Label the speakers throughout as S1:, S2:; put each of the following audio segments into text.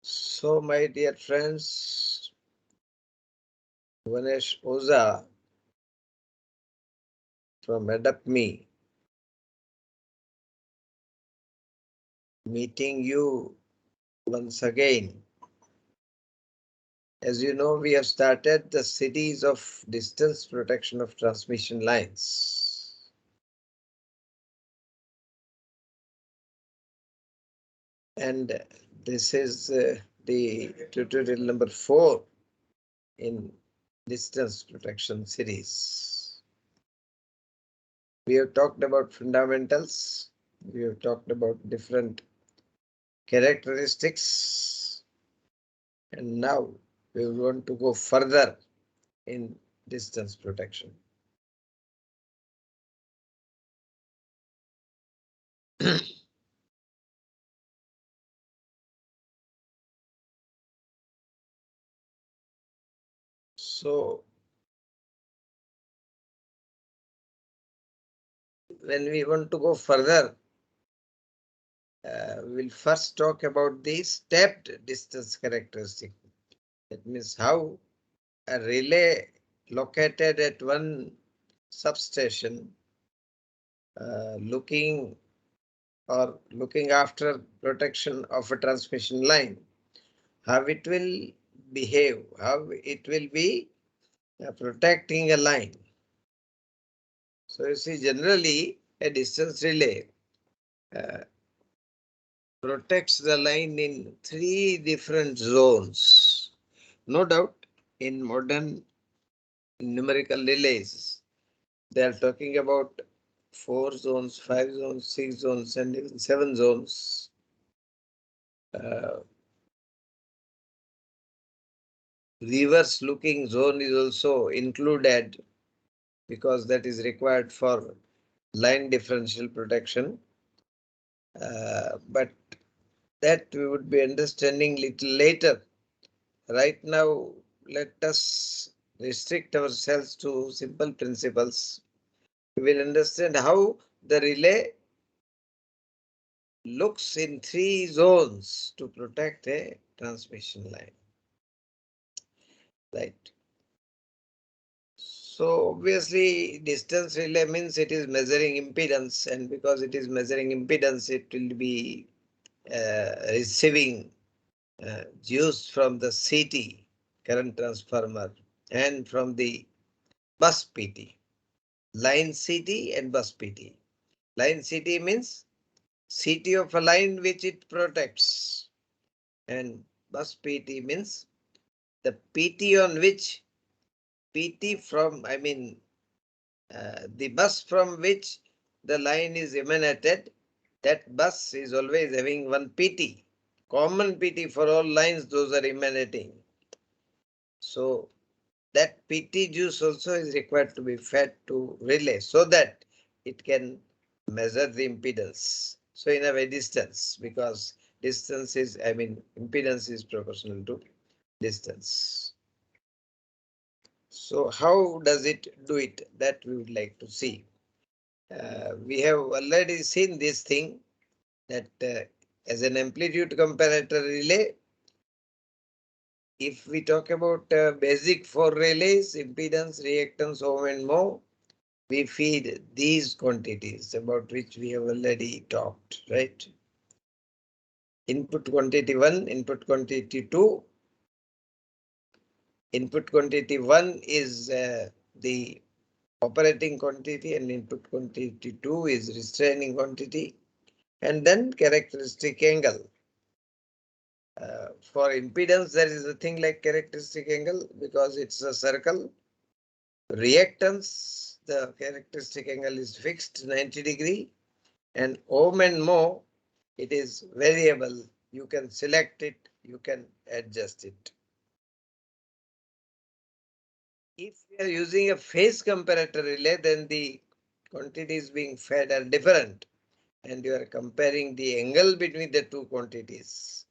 S1: So, my dear friends, Prof Oza from Adapt Me, meeting you once again. As you know, we have started the series of distance protection of transmission lines. And this is the tutorial number 4 in distance protection series. We have talked about fundamentals. We have talked about different characteristics. And now we want to go further in distance protection. So, when we want to go further, we'll first talk about the stepped distance characteristic. That means how a relay located at one substation looking after protection of a transmission line, how it will behave, how it will be protecting a line. So you see, generally a distance relay protects the line in 3 different zones. No doubt, in modern numerical relays, they are talking about 4 zones, 5 zones, 6 zones, and even 7 zones. Reverse looking zone is also included because that is required for line differential protection. But that we would be understanding little later. Right now, let us restrict ourselves to simple principles. We will understand how the relay looks in 3 zones to protect a transmission line. Right. So obviously distance relay means it is measuring impedance, and because it is measuring impedance, it will be receiving juice from the CT, current transformer, and from the bus PT, line CT and bus PT. Line CT means CT of a line which it protects, and bus PT means the PT on which PT from, the bus from which the line is emanated, that bus is always having one PT. Common PT for all lines, those are emanating. So that PT juice also is required to be fed to relay so that it can measure the impedance. So in a way distance, because distance is, impedance is proportional to distance. So how does it do it? That we would like to see. We have already seen this thing that as an amplitude comparator relay, if we talk about basic 4 relays, impedance, reactance, ohm and mho, we feed these quantities about which we have already talked, right? Input quantity 1, input quantity 2. Input quantity 1 is the operating quantity, and input quantity 2 is restraining quantity, and then characteristic angle. For impedance, there is a thing like characteristic angle because it's a circle. Reactance, the characteristic angle is fixed 90 degree, and ohm and mho, it is variable You can select it, you can adjust it. If we are using a phase comparator relay, then the quantities being fed are different, and you are comparing the angle between the two quantities.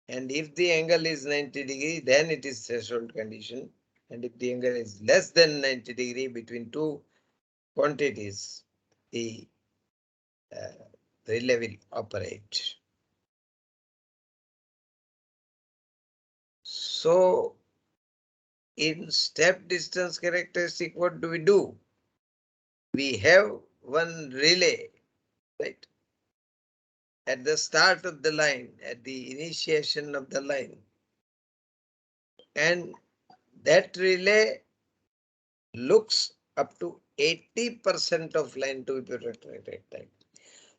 S1: And if the angle is 90 degree, then it is threshold condition. And if the angle is less than 90 degree between two quantities, the relay will operate. So in step distance characteristic, what do we do? We have one relay, right? At the start of the line, at the initiation of the line. And that relay looks up to 80% of line to be protected at that time.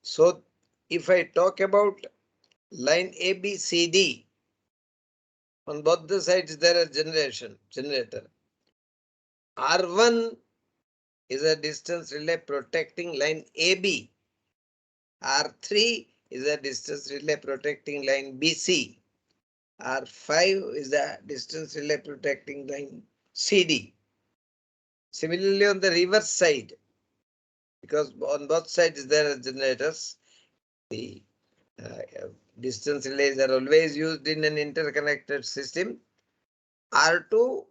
S1: So if I talk about line ABCD, on both the sides there are generator. R1 is a distance relay protecting line AB. R3 is a distance relay protecting line BC. R5 is a distance relay protecting line CD. Similarly, on the reverse side, because on both sides there are generators, the distance relays are always used in an interconnected system. R2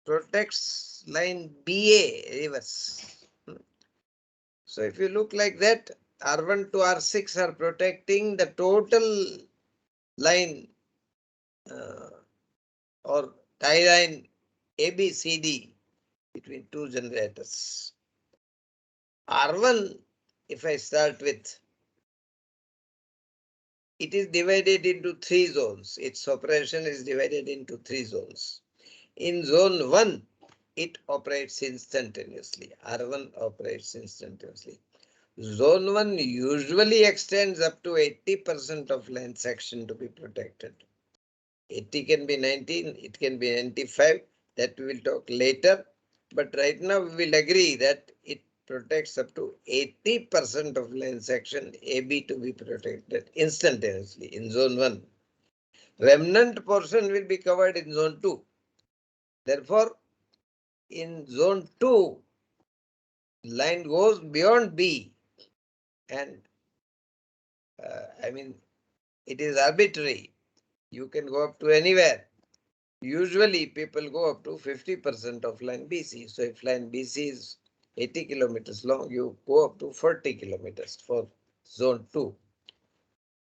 S1: protects line BA reverse. So if you look like that, R1 to R6 are protecting the total line or tie line ABCD between two generators. R1, if I start with, it is divided into three zones. Its operation is divided into three zones. In zone 1, it operates instantaneously. R1 operates instantaneously. Zone 1 usually extends up to 80% of line section to be protected. 80 can be 19, it can be 95. That we will talk later. But right now we will agree that it protects up to 80% of line section AB to be protected instantaneously in zone 1. Remnant portion will be covered in zone 2. Therefore, in zone 2, line goes beyond B, and it is arbitrary. You can go up to anywhere. Usually people go up to 50% of line BC. So if line BC is 80 kilometers long, you go up to 40 kilometers for zone 2.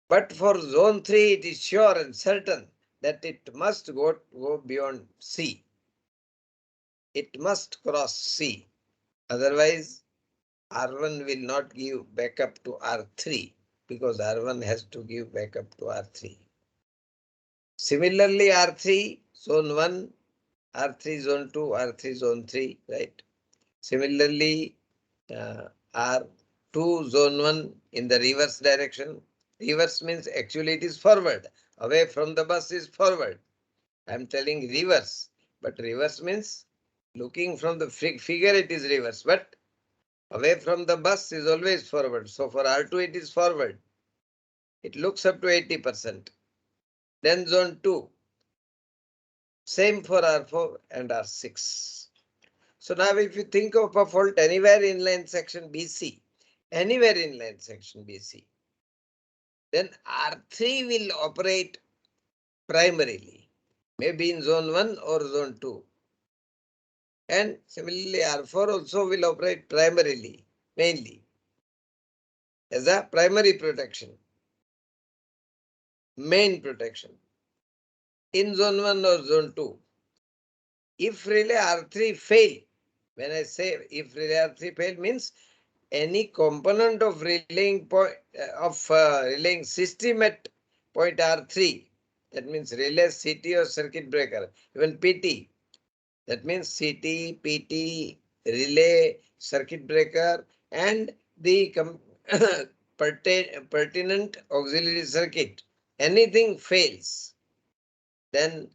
S1: But for zone 3, it is sure and certain that it must go beyond C. It must cross C. Otherwise, R1 will not give backup to R3 because R1 has to give backup to R3. Similarly, R3 zone 1, R3 zone 2, R3 zone 3, right? Similarly, R2 zone 1 in the reverse direction. Reverse means actually it is forward. Away from the bus is forward. I am telling reverse, but reverse means looking from the figure it is reverse, but away from the bus is always forward. So for R2 it is forward. It looks up to 80%. Then zone 2. Same for R4 and R6. So now if you think of a fault anywhere in line section BC, then R3 will operate primarily, maybe in zone 1 or zone 2. And similarly, R4 also will operate primarily, mainly, as a primary protection, main protection, in zone 1 or zone 2. If relay R3 fail, when I say if relay R3 fail means any component of relaying relaying system at point R3, that means relay, CT or circuit breaker, even PT, that means CT, PT, relay, circuit breaker, and the pertinent auxiliary circuit. Anything fails, then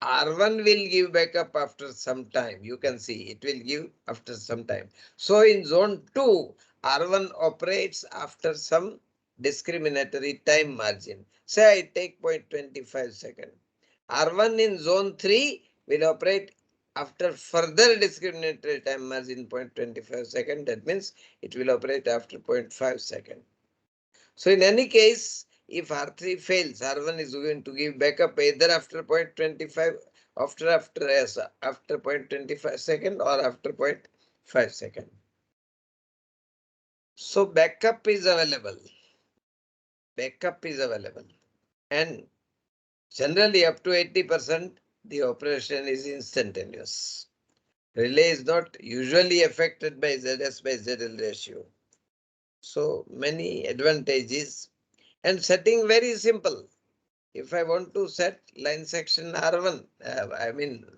S1: R1 will give backup after some time. You can see it will give after some time. So in zone 2, R1 operates after some discriminatory time margin. Say I take 0.25 second. R1 in zone 3 will operate after further discriminatory time margin 0.25 second. That means it will operate after 0.5 second. So in any case, if R3 fails, R1 is going to give backup either after 0.25 after 0.25 second or after 0.5 second. So backup is available. Backup is available. And generally up to 80%, the operation is instantaneous. Relay is not usually affected by ZS by ZL ratio. So many advantages. And setting very simple. If I want to set line section R1,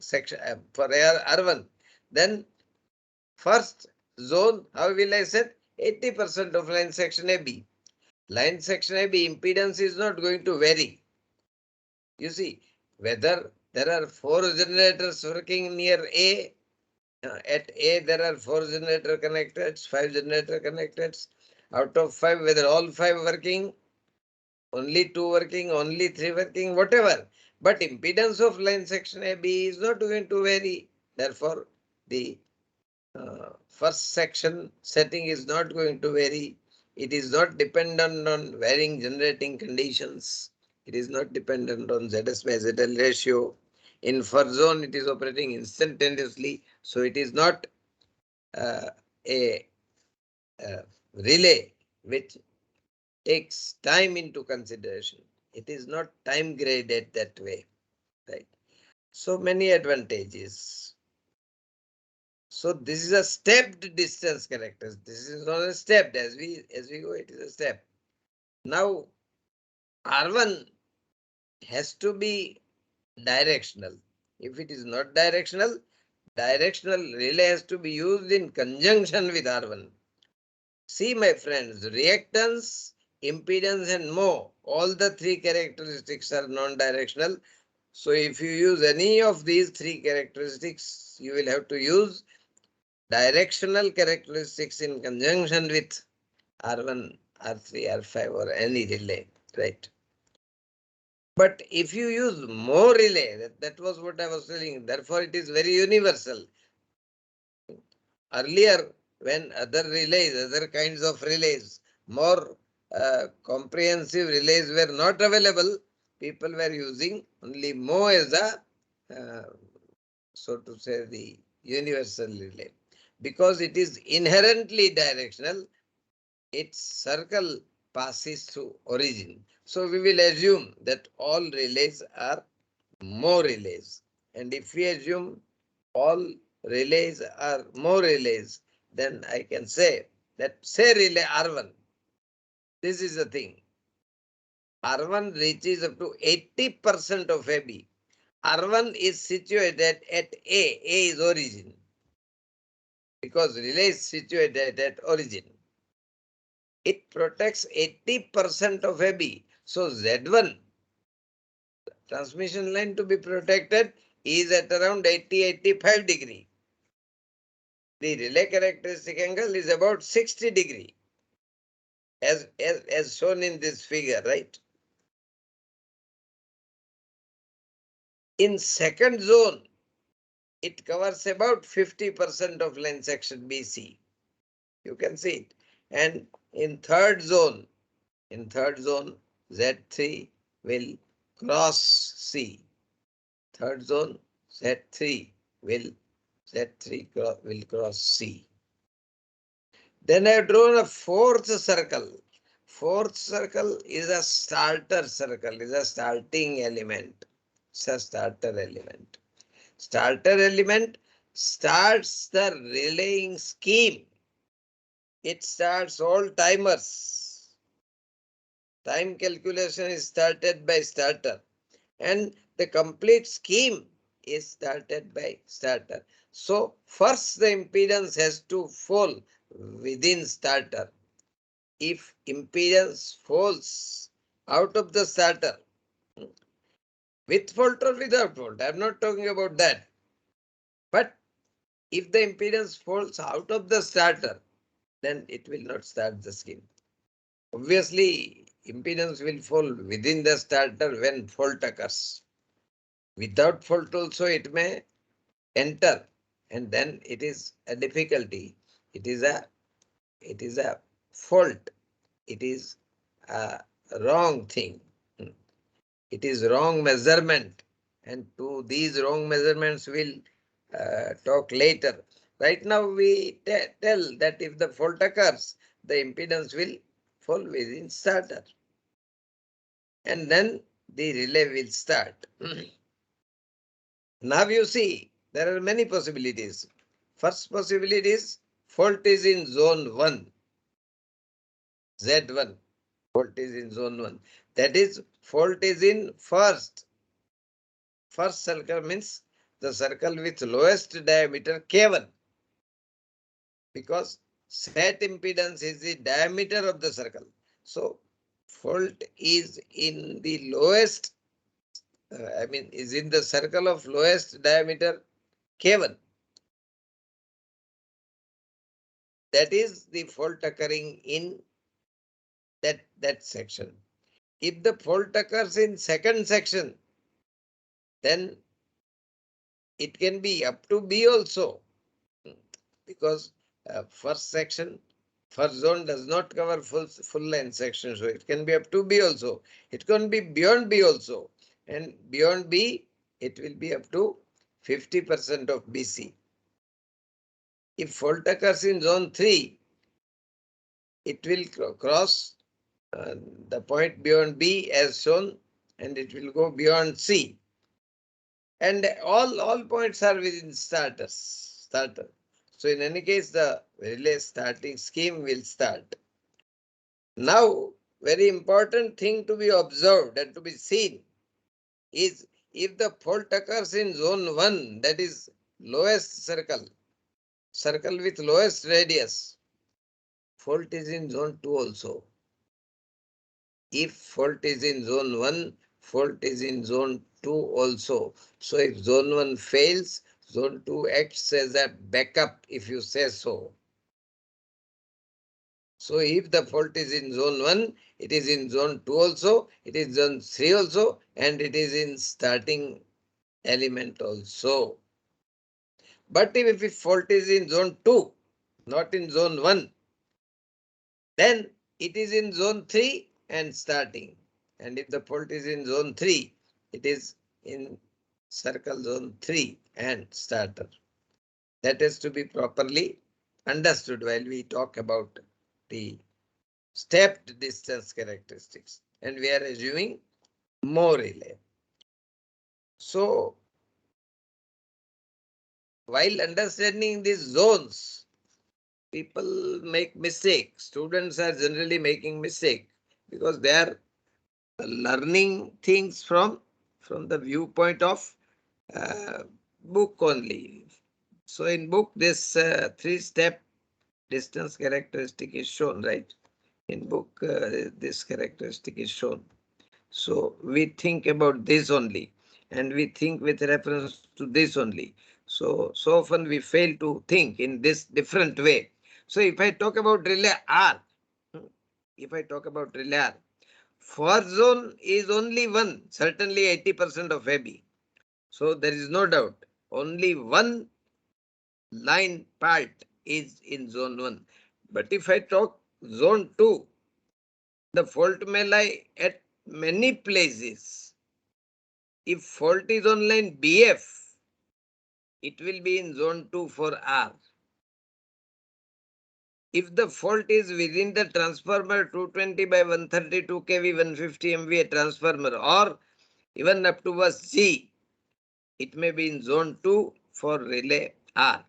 S1: section for R1, then first zone, how will I set? 80% of line section AB. Line section AB impedance is not going to vary. You see, whether there are 4 generators working near A, at A there are 4 generator connectors, 5 generator connectors. Out of 5, whether all 5 working, only 2 working, only 3 working, whatever. But impedance of line section AB is not going to vary. Therefore, the first section setting is not going to vary. It is not dependent on varying generating conditions. It is not dependent on ZS by ZL ratio. In first zone, it is operating instantaneously. So it is not a relay which takes time into consideration. It is not time graded that way, right? So many advantages. So this is a stepped distance character. This is not a stepped. As we go, it is a step. Now R1 has to be directional. If it is not directional, directional relay has to be used in conjunction with R1. See, my friends, reactance, impedance and mho, all the 3 characteristics are non-directional. So if you use any of these 3 characteristics, you will have to use directional characteristics in conjunction with R1, R3, R5 or any relay, right? But if you use more relay, that was what I was telling, therefore it is very universal. Earlier, when other relays, other kinds of relays, more comprehensive relays were not available, people were using only Mo as a, so to say, the universal relay. Because it is inherently directional, its circle passes through origin. So we will assume that all relays are Mo relays. And if we assume all relays are Mo relays, then I can say that say relay R1. This is the thing. R1 reaches up to 80% of AB. R1 is situated at A. A is origin. Because relay is situated at origin. It protects 80% of AB. So Z1, transmission line to be protected, is at around 80-85 degree. The relay characteristic angle is about 60 degree, as shown in this figure, right? In second zone, it covers about 50% of line section BC. You can see it. And in third zone, Z3 will cross C. Third zone, Z3 will cross C. Then I have drawn a fourth circle. Fourth circle is a starter circle, is a starting element. It's a starter element. Starter element starts the relaying scheme. It starts all timers. Time calculation is started by starter. And the complete scheme is started by starter. So first the impedance has to fall within starter. If impedance falls out of the starter, with fault or without fault, I'm not talking about that. But if the impedance falls out of the starter, then it will not start the scheme. Obviously, impedance will fall within the starter when fault occurs. Without fault also it may enter, and then it is a difficulty. It is a fault. It is a wrong thing. It is wrong measurement, and to these wrong measurements we'll talk later. Right now we tell that if the fault occurs, the impedance will fall within starter, and then the relay will start. Now you see, there are many possibilities. First possibility is fault is in zone 1, Z1. Fault is in zone 1. That is, fault is in first circle, means the circle with lowest diameter K1, because set impedance is the diameter of the circle. So fault is in the lowest, is in the circle of lowest diameter K1. That is the fault occurring in that section. If the fault occurs in second section, then it can be up to B also, because first zone does not cover full length section, so it can be up to B also. It can be beyond B also, and beyond B it will be up to 50% of BC. If fault occurs in zone 3, it will cross the point beyond B as shown, and it will go beyond C. And all points are within starter. So in any case, the relay starting scheme will start. Now, very important thing to be observed and to be seen is if the fault occurs in zone 1, that is lowest circle with lowest radius, fault is in zone 2 also. If fault is in zone 1, fault is in zone 2 also. So if zone 1 fails, zone 2 acts as a backup, if you say so. So if the fault is in zone 1, it is in zone 2 also, it is zone 3 also, and it is in starting element also. But if fault is in zone 2, not in zone 1, then it is in zone 3 and starting. And if the fault is in zone 3, it is in circle zone 3 and starter. That is to be properly understood while we talk about the stepped distance characteristics. And we are assuming more relay. So, while understanding these zones, people make mistakes. Students are generally making mistake because they are learning things from the viewpoint of uh, book only. So in book, this three-step distance characteristic is shown, right? In book, this characteristic is shown. So we think about this only, and we think with reference to this only. So often we fail to think in this different way. So if I talk about relay R, first zone is only one, certainly 80% of AB. So there is no doubt. Only one line part is in zone 1. But if I talk zone 2, the fault may lie at many places. If fault is on line BF, it will be in zone 2 for R. If the fault is within the transformer 220 by 132 kV 150 MVA transformer, or even up to bus G, it may be in zone 2 for relay R.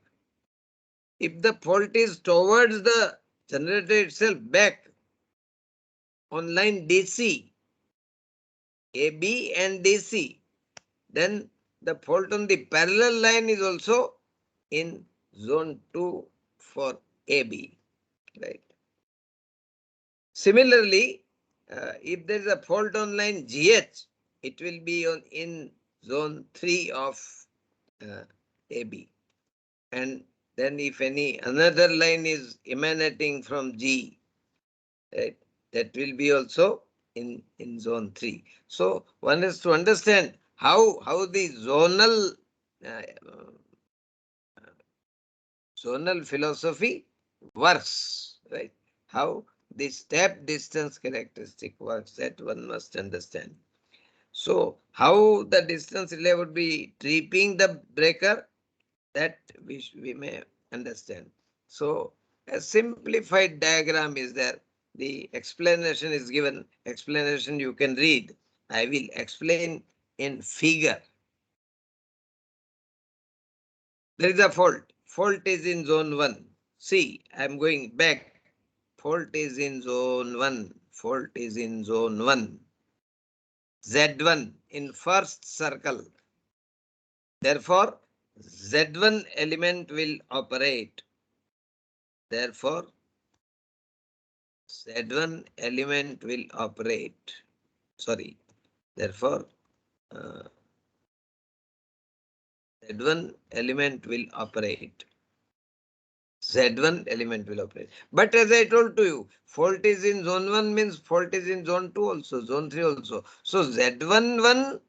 S1: If the fault is towards the generator itself back on line DC, AB and DC, then the fault on the parallel line is also in zone 2 for AB. Right. Similarly, if there is a fault on line GH, it will be in zone 3 of AB. And then if any another line is emanating from G, right, That will be also in zone 3. So one has to understand how the uh, zonal philosophy works, right? How the step distance characteristic works, that one must understand. So how the distance relay would be tripping the breaker, that we may understand. So a simplified diagram is there. The explanation is given. Explanation you can read. I will explain in figure. There is a fault. Fault is in zone 1. See, I am going back. Fault is in zone 1. Fault is in zone 1. Z1 in first circle. Therefore, Z1 element will operate. Therefore, Z1 element will operate. Sorry. Therefore, uh, Z1 element will operate. Z1 element will operate. But as I told to you, fault is in zone 1 means fault is in zone 2 also, zone 3 also. So Z11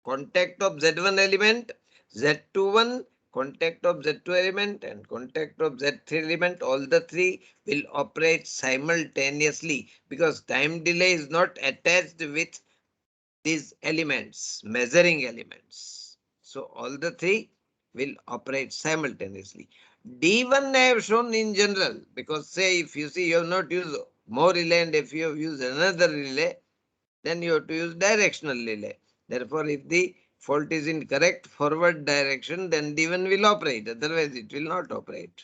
S1: contact of Z1 element, Z21 contact of Z2 element and contact of Z3 element, all the three will operate simultaneously because time delay is not attached with these elements, measuring elements. So all the three will operate simultaneously. D1 I have shown in general because say if you see you have not used more relay and if you have used another relay, then you have to use directional relay. Therefore, if the fault is in correct forward direction, then D1 will operate. Otherwise, it will not operate.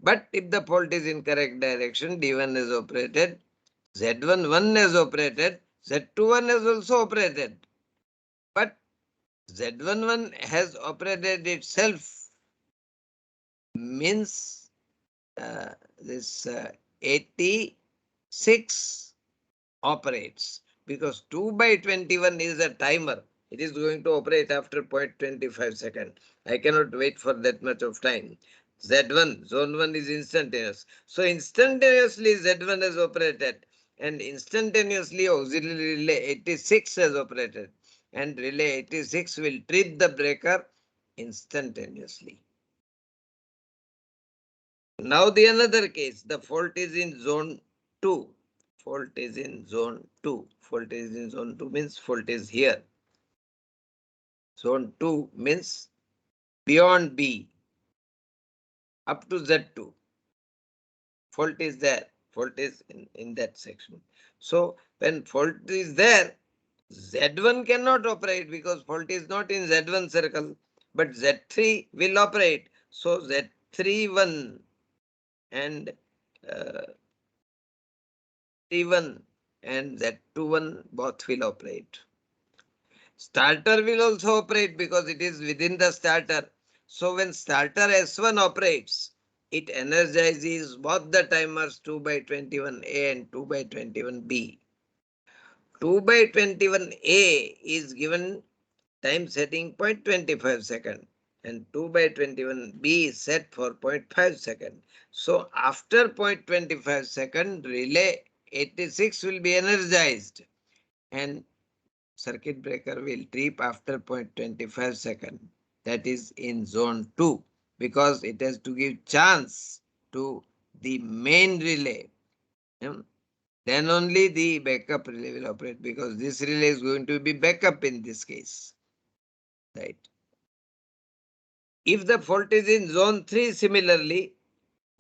S1: But if the fault is in correct direction, D1 is operated, Z1 1 has operated, Z2 1 has also operated. But Z11 has operated itself means this 86 operates because 2 by 21 is a timer. It is going to operate after 0.25 second. I cannot wait for that much of time. Z1, zone 1 is instantaneous. So instantaneously Z1 has operated and instantaneously auxiliary relay 86 has operated and relay 86 will trip the breaker instantaneously. Now the another case, the fault is in zone 2. Fault is in zone 2. Fault is in zone 2 means fault is here. Zone 2 means beyond B up to Z2. Fault is there. Fault is in that section. So when fault is there, Z1 cannot operate because fault is not in Z1 circle. But Z3 will operate. So Z31 and uh, T1 and Z21 both will operate. Starter will also operate because it is within the starter. So when starter S1 operates, it energizes both the timers 2 by 21A and 2 by 21B. 2 by 21A is given time setting 0.25 second and 2 by 21B is set for 0.5 second. So after 0.25 second, relay 86 will be energized and circuit breaker will trip after 0.25 second. That is in zone 2 because it has to give chance to the main relay. Then only the backup relay will operate because this relay is going to be backup in this case. Right. If the fault is in zone 3 similarly,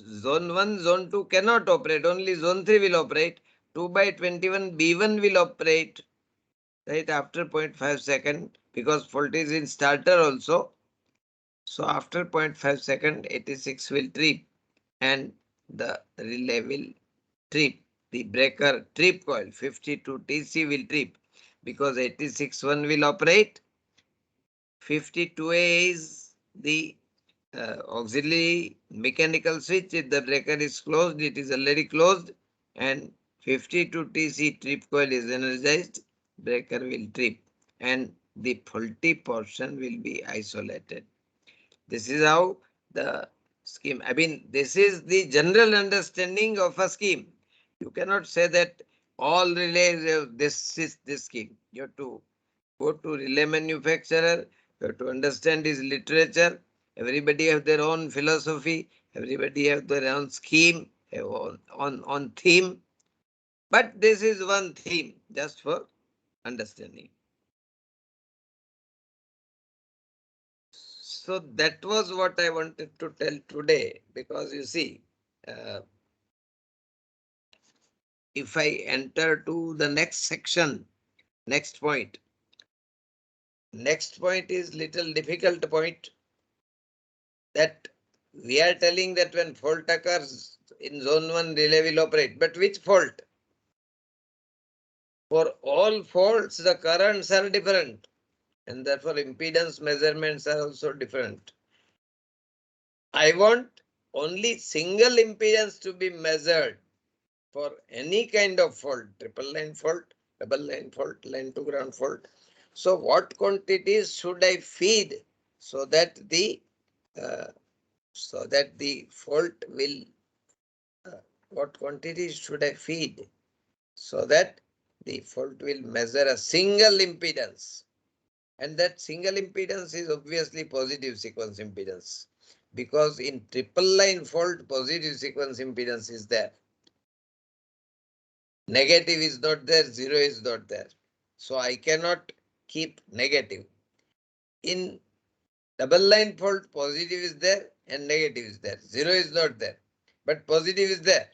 S1: zone 1, zone 2 cannot operate, only zone 3 will operate. 2 by 21 B1 will operate right after 0.5 second because fault is in starter also. So after 0.5 second 86 will trip and the relay will trip. The breaker trip coil 52 TC will trip because 86 one will operate. 52A is the auxiliary mechanical switch. If the breaker is closed, it is already closed and 52 TC trip coil is energized, breaker will trip and the faulty portion will be isolated. This is how the scheme, I mean, this is the general understanding of a scheme. You cannot say that all relays have this is this scheme. You have to go to relay manufacturer. You have to understand his literature. Everybody have their own philosophy. Everybody have their own scheme, on theme. But this is one theme just for understanding. So that was what I wanted to tell today, because you see, uh, if I enter to the next section, next point is little difficult point, that we are telling that when fault occurs in zone 1 relay will operate. But which fault? For all faults the currents are different, and therefore impedance measurements are also different. I want only single impedance to be measured for any kind of fault, triple line fault, double line fault, line to ground fault. So what quantities should I feed so that the uh, fault will what quantities should I feed so that the fault will measure a single impedance, and that single impedance is obviously positive sequence impedance, because in triple line fault positive sequence impedance is there. Negative is not there, zero is not there. So I cannot keep negative. In double line fault, positive is there and negative is there. Zero is not there, but positive is there.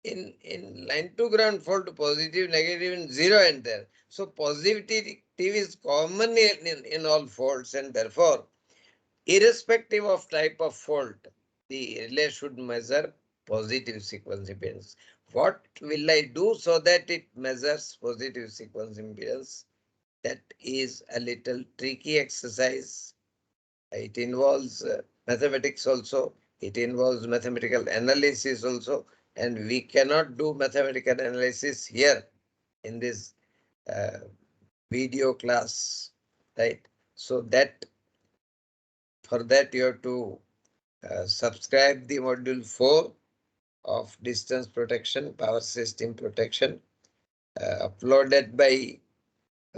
S1: In line to ground fault, positive, negative, and zero and there. So positivity is common in all faults, and therefore, irrespective of type of fault, the relay should measure positive sequence impedance. What will I do so that it measures positive sequence impedance? That is a little tricky exercise. It involves mathematics also. It involves mathematical analysis also. And we cannot do mathematical analysis here in this uh, video class, right? So that for that you have to subscribe the module 4 of distance protection, power system protection, uploaded by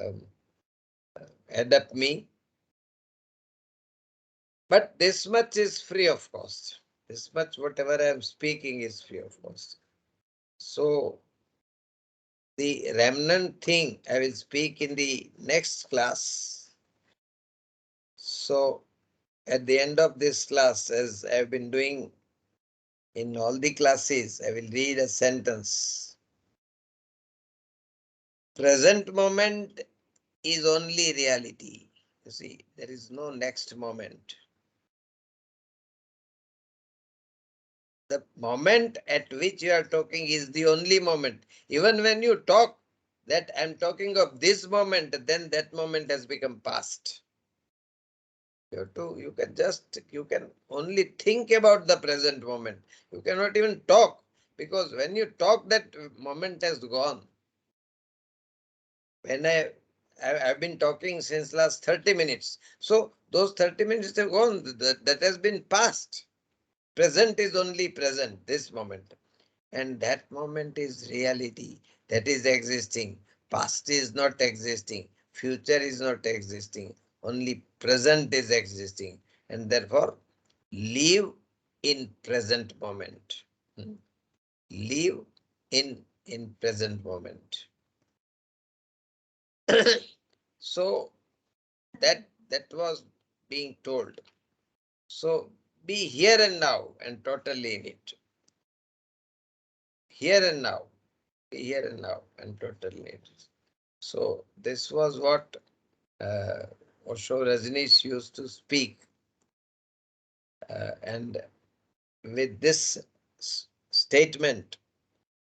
S1: um, AdaptMe. But this much is free of cost. This much, whatever I am speaking, is free of cost. So the remnant thing I will speak in the next class. So at the end of this class, as I have been doing in all the classes, I will read a sentence. Present moment is only reality. You see, there is no next moment. The moment at which you are talking is the only moment. Even when you talk that I'm talking of this moment, then that moment has become past. You can only think about the present moment. You cannot even talk, because when you talk, that moment has gone. When I've been talking since last 30 minutes. So those 30 minutes have gone. That has been past. Present is only present, this moment. And that moment is reality. That is existing. Past is not existing. Future is not existing. Only present is existing. And therefore, live in present moment. Live in present moment. So that was being told. So be here and now and totally in it. Here and now. Be here and now and totally in it. So this was what Osho Rajneesh used to speak. And with this statement,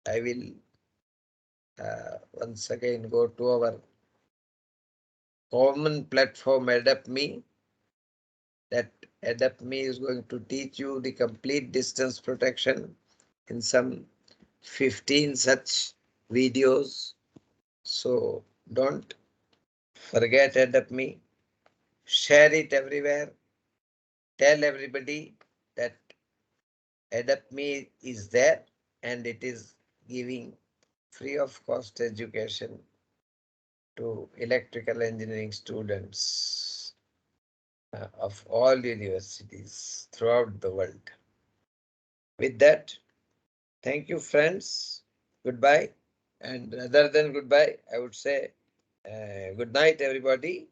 S1: I will once again go to our common platform AdaptMe. That AdaptMe is going to teach you the complete distance protection in some 15 such videos. So don't forget AdaptMe. Share it everywhere. Tell everybody that AdaptMe is there and it is giving free of cost education to electrical engineering students of all universities throughout the world. With that, thank you, friends. Goodbye. And rather than goodbye, I would say good night, everybody.